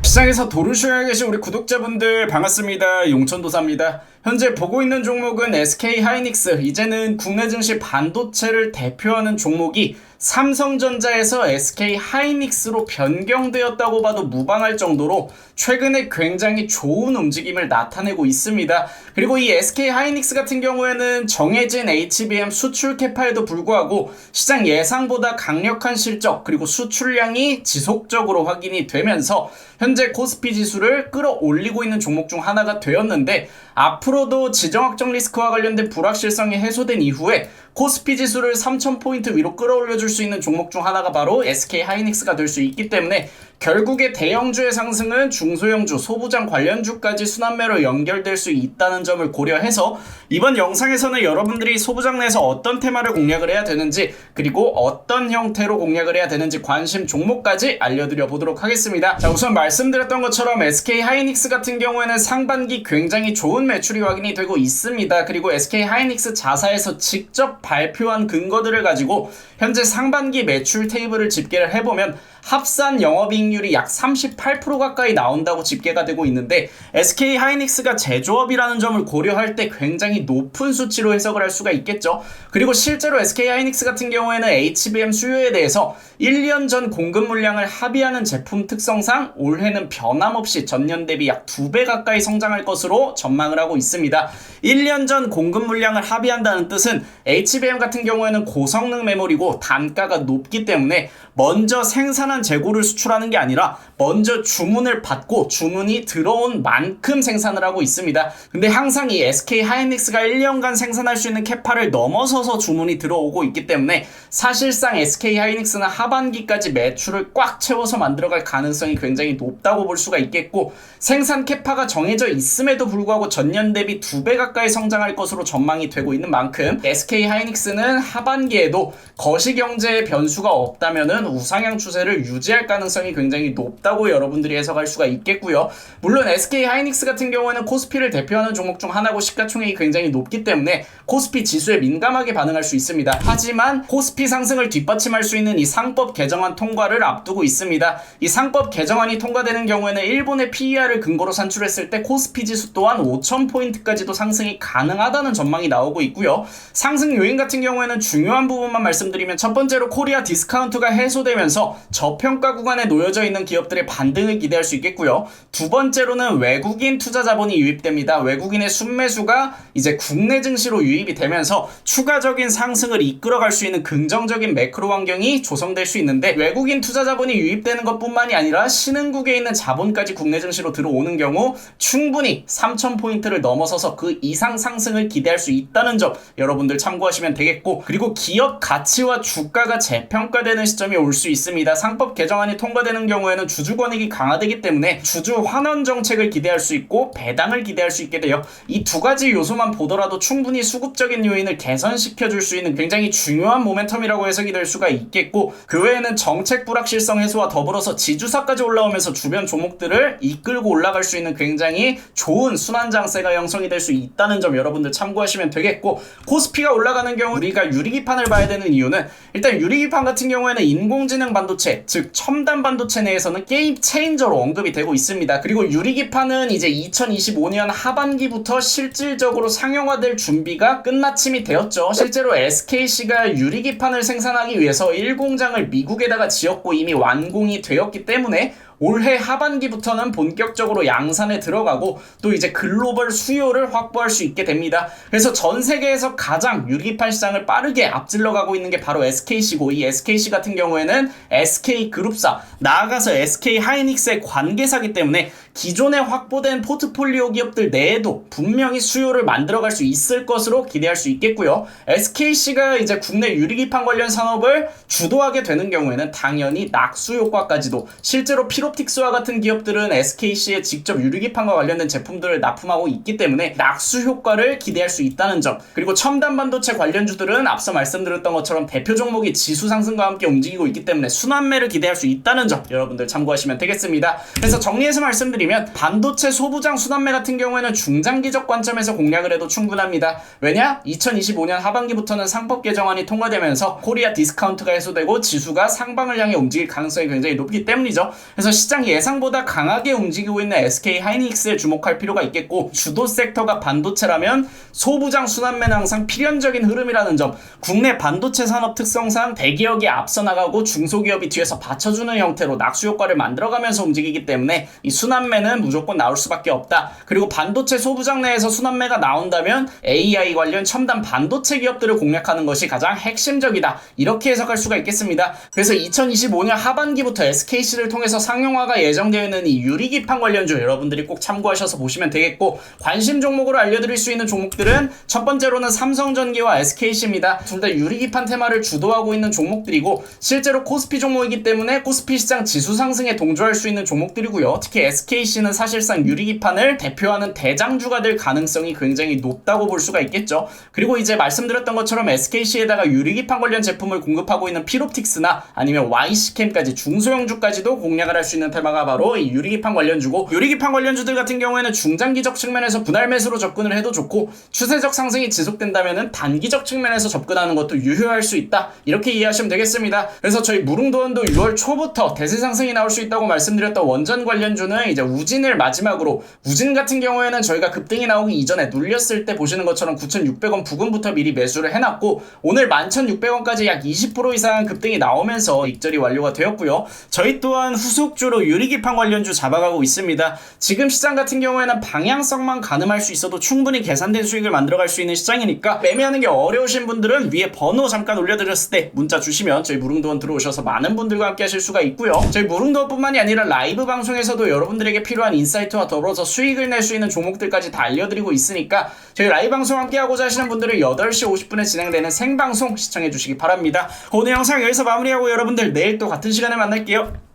시장에서 도를 쉬어야 계신 우리 구독자분들 반갑습니다. 용천도사입니다. 현재 보고 있는 종목은 SK하이닉스, 이제는 국내 증시 반도체를 대표하는 종목이 삼성전자에서 SK하이닉스로 변경되었다고 봐도 무방할 정도로 최근에 굉장히 좋은 움직임을 나타내고 있습니다. 그리고 이 SK하이닉스 같은 경우에는 정해진 HBM 수출 캐파에도 불구하고 시장 예상보다 강력한 실적 그리고 수출량이 지속적으로 확인이 되면서 현재 코스피 지수를 끌어올리고 있는 종목 중 하나가 되었는데, 앞으로도 지정학적 리스크와 관련된 불확실성이 해소된 이후에 코스피 지수를 3000포인트 위로 끌어올려줄 수 있는 종목 중 하나가 바로 SK하이닉스가 될 수 있기 때문에 결국에 대형주의 상승은 중소형주, 소부장 관련주까지 순환매로 연결될 수 있다는 점을 고려해서 이번 영상에서는 여러분들이 소부장 내에서 어떤 테마를 공략을 해야 되는지, 그리고 어떤 형태로 공략을 해야 되는지 관심 종목까지 알려드려 보도록 하겠습니다. 자, 우선 말씀드렸던 것처럼 SK하이닉스 같은 경우에는 상반기 굉장히 좋은 매출이 확인이 되고 있습니다. 그리고 SK하이닉스 자사에서 직접 발표한 근거들을 가지고 현재 상반기 매출 테이블을 집계를 해보면 합산 영업이익률이 약 38% 가까이 나온다고 집계가 되고 있는데, SK하이닉스가 제조업이라는 점을 고려할 때 굉장히 높은 수치로 해석을 할 수가 있겠죠. 그리고 실제로 SK하이닉스 같은 경우에는 HBM 수요에 대해서 1년 전 공급 물량을 합의하는 제품 특성상 올해는 변함없이 전년 대비 약 2배 가까이 성장할 것으로 전망을 하고 있습니다. 1년 전 공급 물량을 합의한다는 뜻은 HBM 같은 경우에는 고성능 메모리고 단가가 높기 때문에 먼저 생산한 재고를 수출하는 게 아니라 먼저 주문을 받고 주문이 들어온 만큼 생산을 하고 있습니다. 근데 항상 이 SK하이닉스가 1년간 생산할 수 있는 캐파를 넘어서서 주문이 들어오고 있기 때문에 사실상 SK하이닉스는 하반기까지 매출을 꽉 채워서 만들어갈 가능성이 굉장히 높다고 볼 수가 있겠고, 생산 캐파가 정해져 있음에도 불구하고 전년 대비 2배 가까이 성장할 것으로 전망이 되고 있는 만큼 SK하이닉스는 하반기에도 거시경제의 변수가 없다면은 우상향 추세를 유지할 가능성이 굉장히 높다고 여러분들이 해석할 수가 있겠고요. 물론 SK하이닉스 같은 경우에는 코스피를 대표하는 종목 중 하나고 시가총액이 굉장히 높기 때문에 코스피 지수에 민감하게 반응할 수 있습니다. 하지만 코스피 상승을 뒷받침할 수 있는 이 상법 개정안 통과를 앞두고 있습니다. 이 상법 개정안이 통과되는 경우에는 일본의 PER을 근거로 산출했을 때 코스피 지수 또한 5000포인트까지도 상승이 가능하다는 전망이 나오고 있고요. 상승 요인 같은 경우에는 중요한 부분만 말씀드리면, 첫 번째로 코리아 디스카운트가 해소되면서 저평가 구간에 놓여져 있는 기업들의 반등을 기대할 수 있겠고요. 두 번째로는 외국인 투자 자본이 유입됩니다. 외국인의 순매수가 이제 국내 증시로 유입이 되면서 추가적인 상승을 이끌어갈 수 있는 긍정적인 매크로 환경이 조성될 수 있는데, 외국인 투자 자본이 유입되는 것뿐만이 아니라 신흥국에 있는 자본까지 국내 증시로 들어오는 경우 충분히 3000포인트를 넘어서서 그 이상 상승을 기대할 수 있다는 점 여러분들 참고하시면 되겠고, 그리고 기업 가치와 주가가 재평가되는 시점이 올 수 있습니다. 상법 개정안이 통과되는 경우에는 주주 권익이 강화되기 때문에 주주 환원 정책을 기대할 수 있고 배당을 기대할 수 있게 돼요. 이 두 가지 요소만 보더라도 충분히 수급적인 요인을 개선시켜 줄 수 있는 굉장히 중요한 모멘텀이라고 해석이 될 수가 있겠고, 그 외에는 정책 불확실성 해소와 더불어서 지주사까지 올라오면서 주변 종목들을 이끌고 올라갈 수 있는 굉장히 좋은 순환장세가 형성이 될 수 있다는 점 여러분들 참고하시면 되겠고, 코스피가 올라가는 경우 우리가 유리기판을 봐야 되는 이유는, 일단 유리기판 같은 경우에는 인공지능 반도체, 즉 첨단 반도체 내에서는 게임 체인저로 언급이 되고 있습니다. 그리고 유리기판은 이제 2025년 하반기부터 실질적으로 상용화될 준비가 끝마침이 되었죠. 실제로 SKC가 유리기판을 생산하기 위해서 1공장을 미국에다가 지었고 이미 완공이 되었기 때문에 올해 하반기부터는 본격적으로 양산에 들어가고 또 이제 글로벌 수요를 확보할 수 있게 됩니다. 그래서 전 세계에서 가장 유리기판 시장을 빠르게 앞질러 가고 있는 게 바로 SKC고, 이 SKC 같은 경우에는 SK그룹사, 나아가서 SK하이닉스의 관계사기 때문에 기존에 확보된 포트폴리오 기업들 내에도 분명히 수요를 만들어갈 수 있을 것으로 기대할 수 있겠고요. SKC가 이제 국내 유리기판 관련 산업을 주도하게 되는 경우에는 당연히 낙수 효과까지도, 실제로 피롭틱스와 같은 기업들은 SKC에 직접 유리기판과 관련된 제품들을 납품하고 있기 때문에 낙수 효과를 기대할 수 있다는 점, 그리고 첨단 반도체 관련주들은 앞서 말씀드렸던 것처럼 대표 종목이 지수 상승과 함께 움직이고 있기 때문에 순환매를 기대할 수 있다는 점 여러분들 참고하시면 되겠습니다. 그래서 정리해서 말씀드리면, 반도체 소부장 순환매 같은 경우에는 중장기적 관점에서 공략을 해도 충분합니다. 왜냐? 2025년 하반기부터는 상법 개정안이 통과되면서 코리아 디스카운트가 해소되고 지수가 상방을 향해 움직일 가능성이 굉장히 높기 때문이죠. 그래서 시장 예상보다 강하게 움직이고 있는 SK 하이닉스에 주목할 필요가 있겠고, 주도 섹터가 반도체라면 소부장 순환매는 항상 필연적인 흐름이라는 점, 국내 반도체 산업 특성상 대기업이 앞서 나가고 중소기업이 뒤에서 받쳐주는 형태로 낙수 효과를 만들어가면서 움직이기 때문에 이 순환매는 무조건 나올 수밖에 없다. 그리고 반도체 소부장 내에서 순환매가 나온다면 AI 관련 첨단 반도체 기업들을 공략하는 것이 가장 핵심적이다. 이렇게 해석할 수가 있겠습니다. 그래서 2025년 하반기부터 SKC를 통해서 상용화가 예정되어 있는 이 유리기판 관련주 여러분들이 꼭 참고하셔서 보시면 되겠고, 관심 종목으로 알려드릴 수 있는 종목들은 첫 번째로는 삼성전기와 SKC입니다. 둘 다 유리기판 테마를 주도하고 있는 종목들이고, 실제로 코스피 종목이기 때문에 코스피 시장 지수 상승에 동조할 수 있는 종목들이고요. 특히 SKC는 사실상 유리기판을 대표하는 대장주가 될 가능성이 굉장히 높다고 볼 수가 있겠죠. 그리고 이제 말씀드렸던 것처럼 SKC에다가 유리기판 관련 제품을 공급하고 있는 피롭틱스나 아니면 YC캠까지 중소형주까지도 공략을 할 수 있는 테마가 바로 이 유리기판 관련주고, 유리기판 관련주들 같은 경우에는 중장기적 측면에서 분할 매수로 접근을 해도 좋고, 추세적 상승이 지속된다면은 단기적 측면에서 접근하는 것도 유효할 수 있다. 이렇게 이해하시면 되겠습니다. 그래서 저희 무릉도원도 6월 초부터 대세 상승이 나올 수 있다고 말씀드렸던 원전 관련주는 이제 우진을 마지막으로, 우진 같은 경우에는 저희가 급등이 나오기 이전에 눌렸을 때 보시는 것처럼 9,600원 부근부터 미리 매수를 해놨고, 오늘 11,600원까지 약 20% 이상 급등이 나오면서 익절이 완료가 되었고요. 저희 또한 후속주로 유리기판 관련주 잡아가고 있습니다. 지금 시장 같은 경우에는 방향성만 가늠할 수 있어도 충분히 계산된 수익을 만들어갈 수 있는 시장이니까, 매매하는 게 어려우신 분들은 위에 번호 잠깐 올려드렸을 때 문자 주시면 저희 무릉도원 들어오셔서 많은 분들과 함께 하실 수가 있고요. 저희 무릉도원뿐만이 아니라 라이브 방송에서도 여러분들에게 필요한 인사이트와 더불어서 수익을 낼 수 있는 종목들까지 다 알려드리고 있으니까, 저희 라이브 방송 함께 하고자 하시는 분들은 8시 50분에 진행되는 생방송 시청해 주시기 바랍니다. 오늘 영상 여기서 마무리하고 여러분들 내일 또 같은 시간에 만날게요.